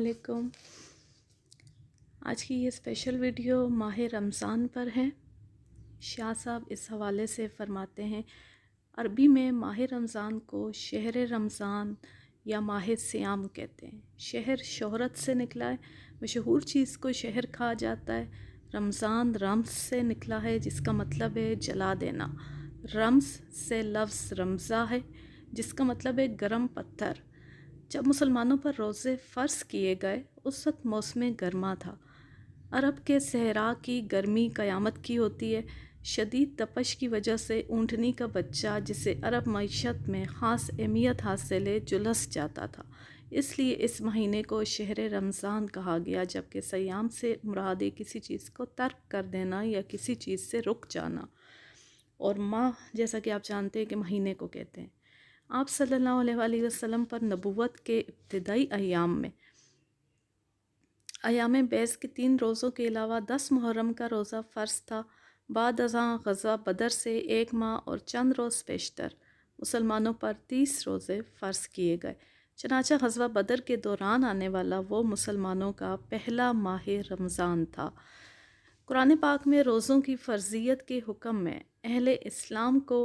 علیکم۔ آج کی یہ اسپیشل ویڈیو ماہ رمضان پر ہے۔ شاہ صاحب اس حوالے سے فرماتے ہیں، عربی میں ماہ رمضان کو شہر رمضان یا ماہ صیام کہتے ہیں۔ شہر شہرت سے نکلا ہے، مشہور چیز کو شہر کہا جاتا ہے۔ رمضان رمز سے نکلا ہے جس کا مطلب ہے جلا دینا۔ رمز سے لفظ رمضہ ہے جس کا مطلب ہے گرم پتھر۔ جب مسلمانوں پر روزے فرض کیے گئے اس وقت موسم گرما تھا۔ عرب کے صحرا کی گرمی قیامت کی ہوتی ہے۔ شدید تپش کی وجہ سے اونٹنی کا بچہ جسے عرب معیشت میں خاص اہمیت حاصل ہے جلس جاتا تھا، اس لیے اس مہینے کو شہر رمضان کہا گیا، جبکہ صیام سے مراد کسی چیز کو ترک کر دینا یا کسی چیز سے رک جانا، اور ماہ جیسا کہ آپ جانتے ہیں کہ مہینے کو کہتے ہیں۔ آپ صلی اللہ علیہ وآلہ وسلم پر نبوت کے ابتدائی ایام میں ایام بیض کے 3 روزوں کے علاوہ 10 محرم کا روزہ فرض تھا۔ بعد ازاں غزوہ بدر سے 1 ماہ اور چند روز پیشتر مسلمانوں پر 30 روزے فرض کیے گئے، چنانچہ غزوہ بدر کے دوران آنے والا وہ مسلمانوں کا پہلا ماہ رمضان تھا۔ قرآن پاک میں روزوں کی فرضیت کے حکم میں اہل اسلام کو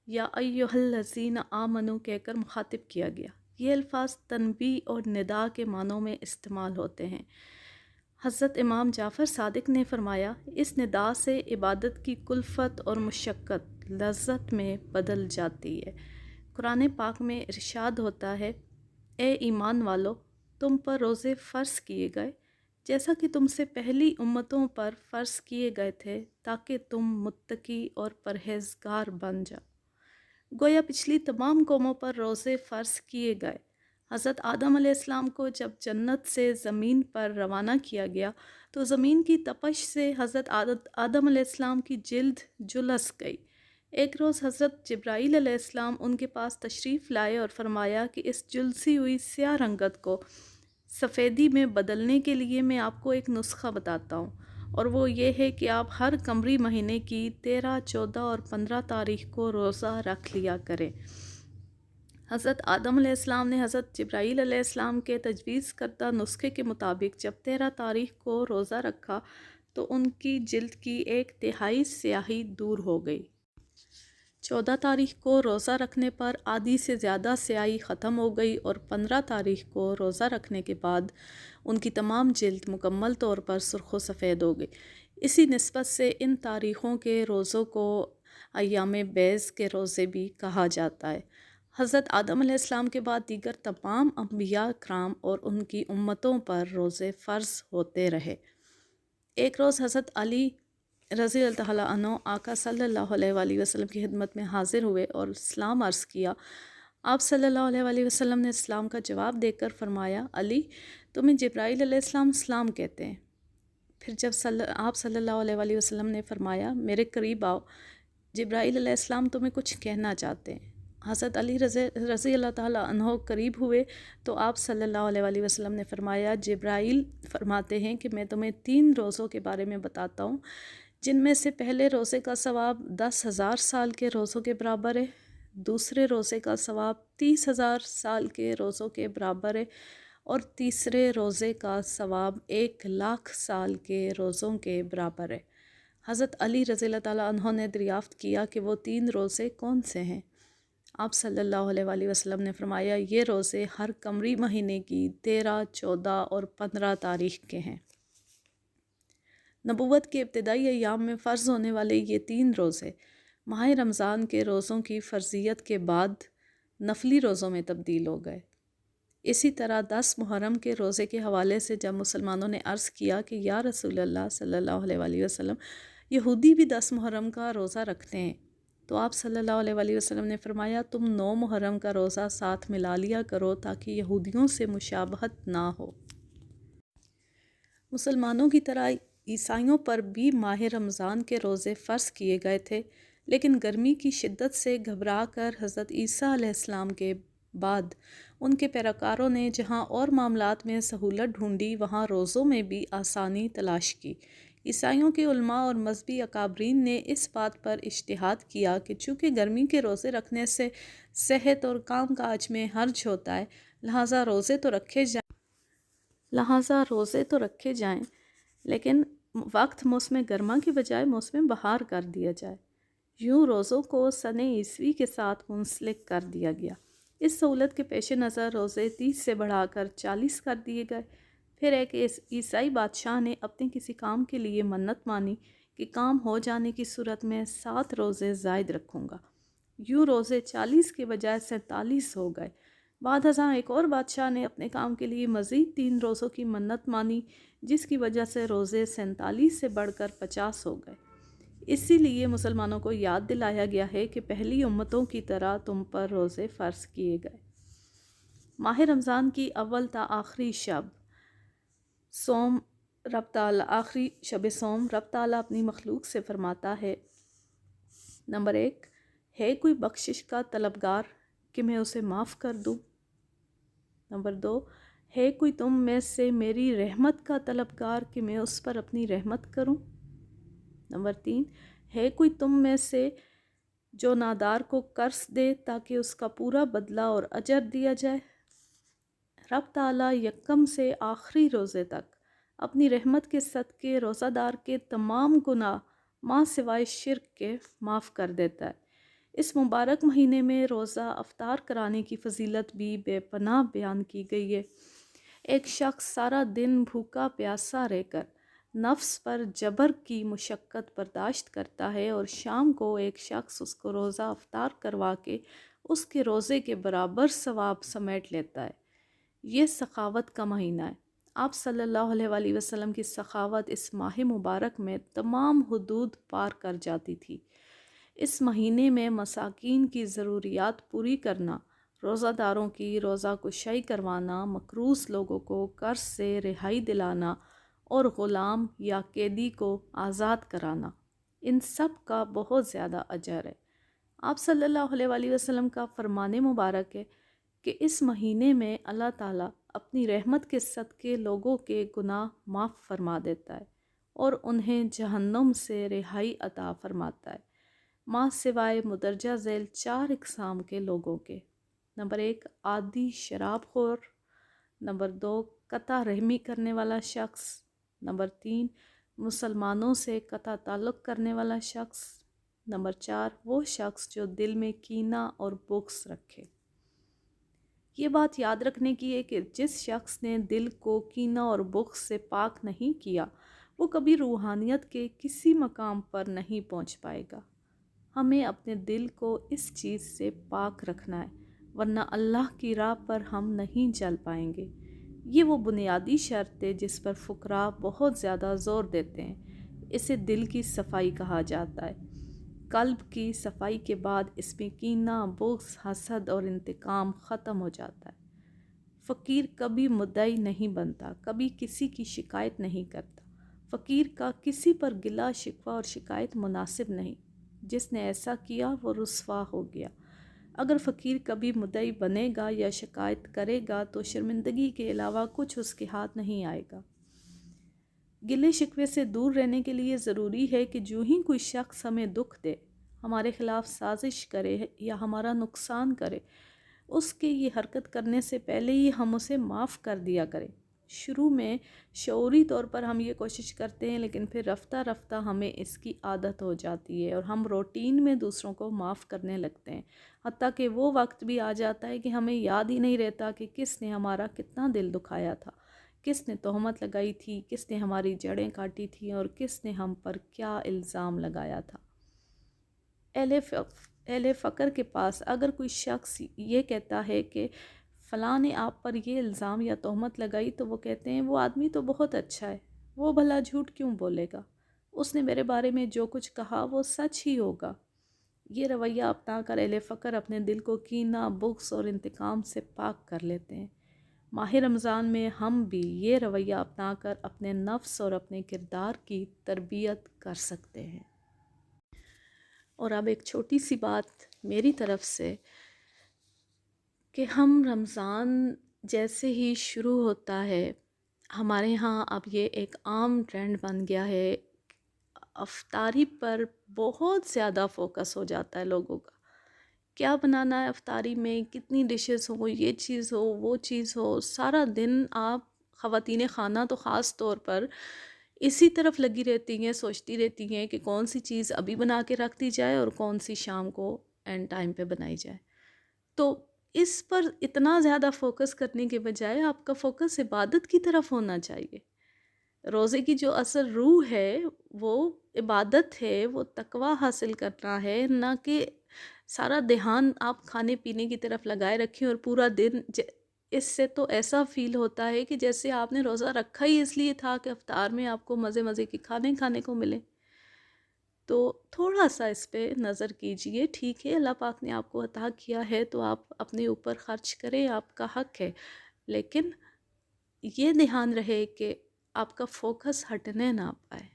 یا ایھا الذین آمنوا کہہ کر مخاطب کیا گیا۔ یہ الفاظ تنبیہ اور ندا کے معنوں میں استعمال ہوتے ہیں۔ حضرت امام جعفر صادق نے فرمایا، اس ندا سے عبادت کی کلفت اور مشقت لذت میں بدل جاتی ہے۔ قرآن پاک میں ارشاد ہوتا ہے، اے ایمان والو، تم پر روزے فرض کیے گئے جیسا کہ تم سے پہلی امتوں پر فرض کیے گئے تھے تاکہ تم متقی اور پرہیزگار بن جاؤ۔ گویا پچھلی تمام قوموں پر روزے فرض کیے گئے۔ حضرت آدم علیہ السلام کو جب جنت سے زمین پر روانہ کیا گیا تو زمین کی تپش سے حضرت آدم علیہ السلام کی جلد جلس گئی۔ ایک روز حضرت جبرائیل علیہ السلام ان کے پاس تشریف لائے اور فرمایا کہ اس جلسی ہوئی سیاہ رنگت کو سفیدی میں بدلنے کے لیے میں آپ کو ایک نسخہ بتاتا ہوں، اور وہ یہ ہے کہ آپ ہر قمری مہینے کی 13، 14 اور 15 تاریخ کو روزہ رکھ لیا کریں۔ حضرت آدم علیہ السلام نے حضرت جبرائیل علیہ السلام کے تجویز کردہ نسخے کے مطابق جب 13 تاریخ کو روزہ رکھا تو ان کی جلد کی 1/3 سیاہی دور ہو گئی۔ 14 تاریخ کو روزہ رکھنے پر آدھی سے زیادہ سیاہی ختم ہو گئی اور 15 تاریخ کو روزہ رکھنے کے بعد ان کی تمام جلد مکمل طور پر سرخ و سفید ہو گئی۔ اسی نسبت سے ان تاریخوں کے روزوں کو ایام بیض کے روزے بھی کہا جاتا ہے۔ حضرت آدم علیہ السلام کے بعد دیگر تمام انبیاء کرام اور ان کی امتوں پر روزے فرض ہوتے رہے۔ ایک روز حضرت علی رضی اللہ تعالیٰ عنہ آقا صلی اللہ علیہ وآلہ وسلم کی خدمت میں حاضر ہوئے اور اسلام عرض کیا۔ آپ صلی اللہ علیہ وآلہ وسلم نے اسلام کا جواب دے کر فرمایا، علی، تمہیں جبرائیل علیہ السلام اسلام کہتے ہیں۔ پھر جب آپ صلی اللہ علیہ وآلہ وسلم نے فرمایا، میرے قریب آؤ، جبرائیل علیہ السلام تمہیں کچھ کہنا چاہتے ہیں۔ حضرت علی رضی اللہ تعالیٰ عنہ قریب ہوئے تو آپ صلی اللہ علیہ وآلہ وسلم نے فرمایا، جبرائیل فرماتے ہیں کہ میں تمہیں 3 روزوں کے بارے میں بتاتا ہوں جن میں سے پہلے روزے کا ثواب 10,000 سال کے روزوں کے برابر ہے، دوسرے روزے کا ثواب 30,000 سال کے روزوں کے برابر ہے، اور تیسرے روزے کا ثواب 1,00,000 سال کے روزوں کے برابر ہے۔ حضرت علی رضی اللہ تعالیٰ عنہ نے دریافت کیا کہ وہ 3 روزے کون سے ہیں؟ آپ صلی اللہ علیہ وآلہ وسلم نے فرمایا، یہ روزے ہر قمری مہینے کی 13، 14 اور 15 تاریخ کے ہیں۔ نبوت کے ابتدائی ایام میں فرض ہونے والے یہ 3 روزے ماہ رمضان کے روزوں کی فرضیت کے بعد نفلی روزوں میں تبدیل ہو گئے۔ اسی طرح 10 محرم کے روزے کے حوالے سے جب مسلمانوں نے عرض کیا کہ یا رسول اللہ صلی اللہ علیہ وآلہ وسلم، یہودی بھی 10 محرم کا روزہ رکھتے ہیں، تو آپ صلی اللہ علیہ وآلہ وسلم نے فرمایا، تم 9 محرم کا روزہ ساتھ ملا لیا کرو تاکہ یہودیوں سے مشابہت نہ ہو۔ مسلمانوں کی طرح عیسائیوں پر بھی ماہ رمضان کے روزے فرض کیے گئے تھے، لیکن گرمی کی شدت سے گھبرا کر حضرت عیسیٰ علیہ السلام کے بعد ان کے پیروکاروں نے جہاں اور معاملات میں سہولت ڈھونڈی وہاں روزوں میں بھی آسانی تلاش کی۔ عیسائیوں کے علماء اور مذہبی اکابرین نے اس بات پر اجتہاد کیا کہ چونکہ گرمی کے روزے رکھنے سے صحت اور کام کاج میں حرج ہوتا ہے، لہٰذا روزے تو رکھے جائیں لہٰذا روزے تو رکھے جائیں لیکن وقت موسم گرما کی بجائے موسم بہار کر دیا جائے۔ یوں روزوں کو سن عیسوی کے ساتھ منسلک کر دیا گیا۔ اس سہولت کے پیش نظر روزے 30 سے بڑھا کر 40 کر دیے گئے۔ پھر ایک عیسائی بادشاہ نے اپنے کسی کام کے لیے منت مانی کہ کام ہو جانے کی صورت میں 7 روزے زائد رکھوں گا۔ یوں روزے 40 کے بجائے 47 ہو گئے۔ بعد ازاں ایک اور بادشاہ نے اپنے کام کے لیے مزید 3 روزوں کی منت مانی، جس کی وجہ سے روزے 47 سے بڑھ کر 50 ہو گئے۔ اسی لیے مسلمانوں کو یاد دلایا گیا ہے کہ پہلی امتوں کی طرح تم پر روزے فرض کیے گئے۔ ماہ رمضان کی اول تا آخری شب سوم رب تعالیٰ آخری شب سوم رب تعالیٰ اپنی مخلوق سے فرماتا ہے: نمبر 1، ہے کوئی بخشش کا طلبگار کہ میں اسے معاف کر دوں؟ نمبر 2، ہے کوئی تم میں سے میری رحمت کا طلبگار کہ میں اس پر اپنی رحمت کروں؟ نمبر 3، ہے کوئی تم میں سے جو نادار کو قرض دے تاکہ اس کا پورا بدلہ اور اجر دیا جائے؟ رب تعالیٰ یکم سے آخری روزے تک اپنی رحمت کے صدقے روزہ دار کے تمام گناہ ماں سوائے شرک کے معاف کر دیتا ہے۔ اس مبارک مہینے میں روزہ افطار کرانے کی فضیلت بھی بے پناہ بیان کی گئی ہے۔ ایک شخص سارا دن بھوکا پیاسا رہ کر نفس پر جبر کی مشقت برداشت کرتا ہے اور شام کو ایک شخص اس کو روزہ افطار کروا کے اس کے روزے کے برابر ثواب سمیٹ لیتا ہے۔ یہ سخاوت کا مہینہ ہے۔ آپ صلی اللہ علیہ وآلہ وسلم کی سخاوت اس ماہ مبارک میں تمام حدود پار کر جاتی تھی۔ اس مہینے میں مساکین کی ضروریات پوری کرنا، روزہ داروں کی روزہ کشائی کروانا، مقروض لوگوں کو قرض سے رہائی دلانا اور غلام یا قیدی کو آزاد کرانا، ان سب کا بہت زیادہ اجر ہے۔ آپ صلی اللہ علیہ وآلہ وسلم کا فرمان مبارک ہے کہ اس مہینے میں اللہ تعالیٰ اپنی رحمت کے صدقے لوگوں کے گناہ معاف فرما دیتا ہے اور انہیں جہنم سے رہائی عطا فرماتا ہے، ماں سوائے مدرجہ ذیل 4 اقسام کے لوگوں کے۔ نمبر 1، عادی شراب خور۔ نمبر 2، قطع رحمی کرنے والا شخص۔ نمبر 3، مسلمانوں سے قطع تعلق کرنے والا شخص۔ نمبر 4، وہ شخص جو دل میں کینہ اور بغض رکھے۔ یہ بات یاد رکھنے کی ہے کہ جس شخص نے دل کو کینہ اور بغض سے پاک نہیں کیا وہ کبھی روحانیت کے کسی مقام پر نہیں پہنچ پائے گا۔ ہمیں اپنے دل کو اس چیز سے پاک رکھنا ہے، ورنہ اللہ کی راہ پر ہم نہیں چل پائیں گے۔ یہ وہ بنیادی شرط ہے جس پر فقراء بہت زیادہ زور دیتے ہیں۔ اسے دل کی صفائی کہا جاتا ہے۔ قلب کی صفائی کے بعد اس میں کینہ، بغض، حسد اور انتقام ختم ہو جاتا ہے۔ فقیر کبھی مدعی نہیں بنتا، کبھی کسی کی شکایت نہیں کرتا۔ فقیر کا کسی پر گلہ شکوہ اور شکایت مناسب نہیں۔ جس نے ایسا کیا وہ رسوا ہو گیا۔ اگر فقیر کبھی مدعی بنے گا یا شکایت کرے گا تو شرمندگی کے علاوہ کچھ اس کے ہاتھ نہیں آئے گا۔ گلے شکوے سے دور رہنے کے لیے ضروری ہے کہ جو ہی کوئی شخص ہمیں دکھ دے، ہمارے خلاف سازش کرے یا ہمارا نقصان کرے، اس کے یہ حرکت کرنے سے پہلے ہی ہم اسے معاف کر دیا کریں۔ شروع میں شعوری طور پر ہم یہ کوشش کرتے ہیں، لیکن پھر رفتہ رفتہ ہمیں اس کی عادت ہو جاتی ہے اور ہم روٹین میں دوسروں کو معاف کرنے لگتے ہیں، حتیٰ کہ وہ وقت بھی آ جاتا ہے کہ ہمیں یاد ہی نہیں رہتا کہ کس نے ہمارا کتنا دل دکھایا تھا، کس نے تہمت لگائی تھی، کس نے ہماری جڑیں کاٹی تھیں اور کس نے ہم پر کیا الزام لگایا تھا۔ اہل فقر کے پاس اگر کوئی شخص یہ کہتا ہے کہ فلاں نے آپ پر یہ الزام یا تہمت لگائی، تو وہ کہتے ہیں وہ آدمی تو بہت اچھا ہے، وہ بھلا جھوٹ کیوں بولے گا، اس نے میرے بارے میں جو کچھ کہا وہ سچ ہی ہوگا۔ یہ رویہ اپنا کر اہل فقر اپنے دل کو کینہ، بغض اور انتقام سے پاک کر لیتے ہیں۔ ماہ رمضان میں ہم بھی یہ رویہ اپنا کر اپنے نفس اور اپنے کردار کی تربیت کر سکتے ہیں۔ اور اب ایک چھوٹی سی بات میری طرف سے کہ ہم رمضان جیسے ہی شروع ہوتا ہے، ہمارے ہاں اب یہ ایک عام ٹرینڈ بن گیا ہے، افطاری پر بہت زیادہ فوکس ہو جاتا ہے لوگوں کا۔ کیا بنانا ہے افطاری میں، کتنی ڈشز ہو، یہ چیز ہو، وہ چیز ہو، سارا دن آپ خواتین خانہ تو خاص طور پر اسی طرف لگی رہتی ہیں، سوچتی رہتی ہیں کہ کون سی چیز ابھی بنا کے رکھ دی جائے اور کون سی شام کو اینڈ ٹائم پہ بنائی جائے. تو اس پر اتنا زیادہ فوکس کرنے کے بجائے آپ کا فوکس عبادت کی طرف ہونا چاہیے. روزے کی جو اصل روح ہے وہ عبادت ہے، وہ تقوی حاصل کرنا ہے، نہ کہ سارا دھیان آپ کھانے پینے کی طرف لگائے رکھیں اور پورا دن اس سے تو ایسا فیل ہوتا ہے کہ جیسے آپ نے روزہ رکھا ہی اس لیے تھا کہ افطار میں آپ کو مزے مزے کے کھانے کو ملے. تو تھوڑا سا اس پہ نظر کیجئے. ٹھیک ہے اللہ پاک نے آپ کو عطا کیا ہے تو آپ اپنے اوپر خرچ کریں، آپ کا حق ہے، لیکن یہ دھیان رہے کہ آپ کا فوکس ہٹنے نہ پائے،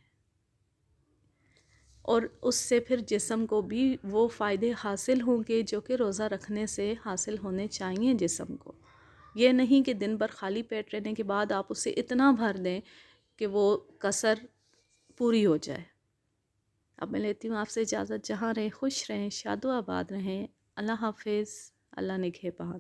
اور اس سے پھر جسم کو بھی وہ فائدے حاصل ہوں گے جو کہ روزہ رکھنے سے حاصل ہونے چاہیے جسم کو. یہ نہیں کہ دن بھر خالی پیٹ رہنے کے بعد آپ اسے اتنا بھر دیں کہ وہ کسر پوری ہو جائے. اب میں لیتی ہوں آپ سے اجازت. جہاں رہیں خوش رہیں، شاد و آباد رہیں. اللہ حافظ. اللہ نگہبان.